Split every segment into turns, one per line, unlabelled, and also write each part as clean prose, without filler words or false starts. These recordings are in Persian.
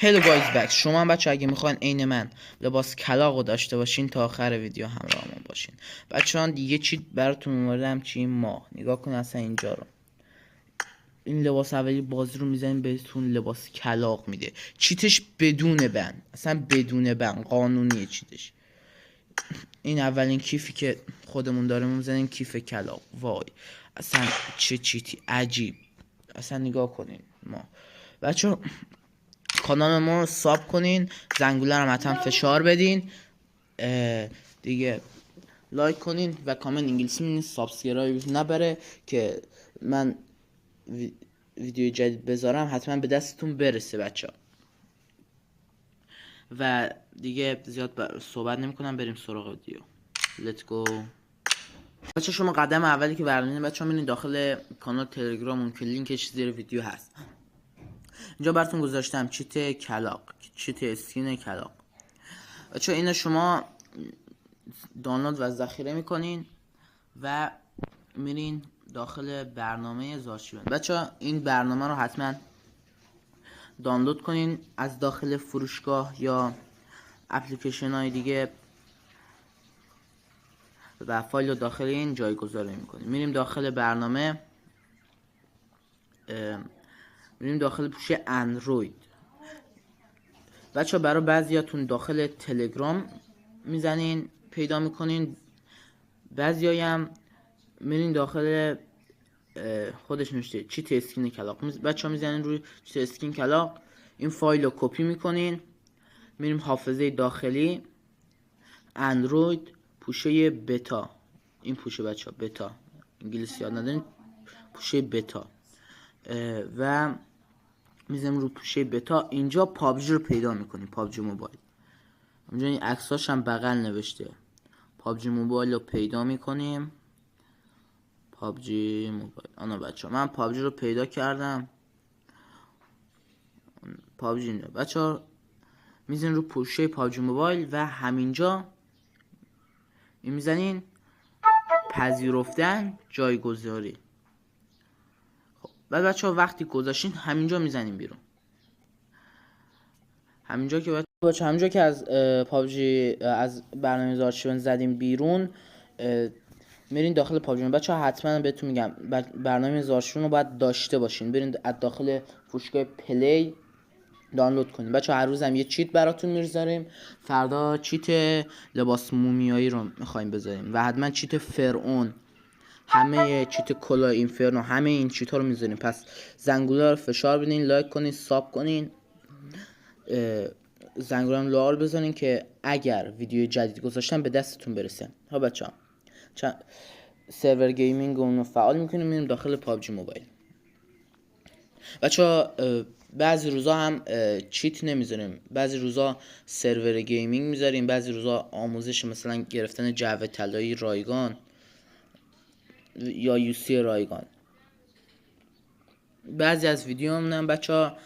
هلو گایز بک. شما هم بچه اگه میخواین عین من لباس کلاغو داشته باشین تا آخر ویدیو همراهمون باشین. بچه‌ها یه چیت براتون اومدم. چی ماه نگاه کن اصلا اینجا رو. این لباس اولی بازی رو میزنیم بهتون لباس کلاغ میده. چیتش بدون بند، اصلا بدون بند قانونیه چیتش. این اولین کیفی که خودمون داریم میزنیم کیف کلاغ. وای اصلا چه چیتی عجیب. اصلا نگاه کنین. ما بچه‌ها کانال ما رو ساب کنین، زنگوله رو حتما فشار بدین، دیگه لایک کنین و کامنت انگلیسی می‌نویسین، سابسکرایب نبره که من ویدیو جدید بذارم حتما به دستتون برسه بچه‌ها. و دیگه زیاد صحبت نمی‌کنم، بریم سراغ ویدیو. Let's go. بچه شما قدم اولی که بردارین بچه‌ها میرین داخل کانال تلگراممون که لینکش زیر ویدیو هست. اینجا براتون گذاشتم چیت کلاغ، چیت اسکین کلاغ. بچه اینو شما دانلود و ذخیره میکنین و میرین داخل برنامه زارچیبن. بچه این برنامه رو حتما دانلود کنین از داخل فروشگاه یا اپلیکیشن های دیگه و فایل رو داخل این جایگذاری میکنین. میریم داخل برنامه، میریم داخل پوشه اندروید. بچه برای بعضیاتون داخل تلگرام میزنین پیدا میکنین، بعضیایی هم میرین داخل خودش نوشته چیت اسکین کلاغ. بچه ها میزنین روی چیت اسکین کلاغ، این فایل رو کپی میکنین، میریم حافظه داخلی اندروید پوشه بتا. این پوشه بچه ها بتا، انگلیسی یاد ندارین، پوشه بتا. و میزنیم رو پوشه بتا. اینجا پابجی رو پیدا میکنیم، پابجی موبایل. اینجا این عکساش هم بغل نوشته. پابجی موبایل رو پیدا میکنیم، پابجی موبایل. آنا بچه ها من پابجی رو پیدا کردم. پابجی اینجا بچه ها میزنین رو پوشه پابجی موبایل و همینجا این میزنین پذیرفتن جایگذاری. خب بعد بچه ها وقتی گذاشتین همینجا میزنین بیرون. همینجا که بچه همینجا که از پابجی از برنامه زارچیبن زدیم بیرون، میرین داخل پابجی. بچه ها حتما بهتون میگم برنامه زارچیبن رو باید داشته باشین. برین از داخل فروشگاه پلی دانلود کنین. بچه هر روز هم یه چیت براتون میذاریم. فردا چیت لباس مومیایی رو میخوایم بذاریم و حتما چیت فرعون، همه چیت کلا اینفرنو، همه این چیت ها رو میذاریم. پس زنگوله رو فشار بدین، لایک کنین، ساب کنین، زنگوله رو لال بزنین که اگر ویدیو جدید گذاشتم به دستتون برسه. ها بچه ها سرور گیمینگ رو فعال میکنیم، میریم داخل پابجی موبایل. بچه ها بعضی روزا هم چیت نمیذاریم، بعضی روزا سرور گیمینگ میذاریم، بعضی روزا آموزش مثلا گرفتن جعبه طلایی رایگان یا یوسی رایگان. بعضی از ویدیو هم بچه ها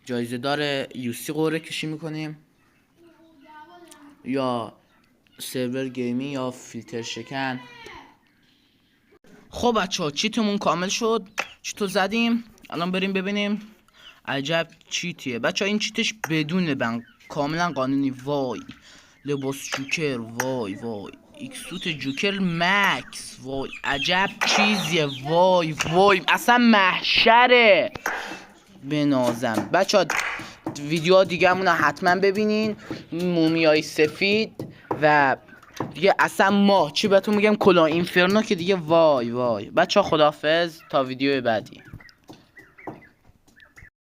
جایزه دار یوسی قرعه کشی میکنیم یا سرور گیمینگ یا فیلتر شکن. خب بچه ها چیتمون کامل شد، چیتو زدیم. الان بریم ببینیم عجب چیتیه. بچه ها این چیتش بدون بند، کاملا قانونی. وای لباس جوکر، وای وای ایکسوت جوکر مکس، وای عجب چیزیه. وای وای اصلا محشره بنازم. بچه ها ویدیو دیگه همون حتما ببینین، مومیای سفید و دیگه اصلا ماه چی بهتون میگم کلا اینفرنو که دیگه وای وای. بچه ها خداحافظ تا ویدیو بعدی.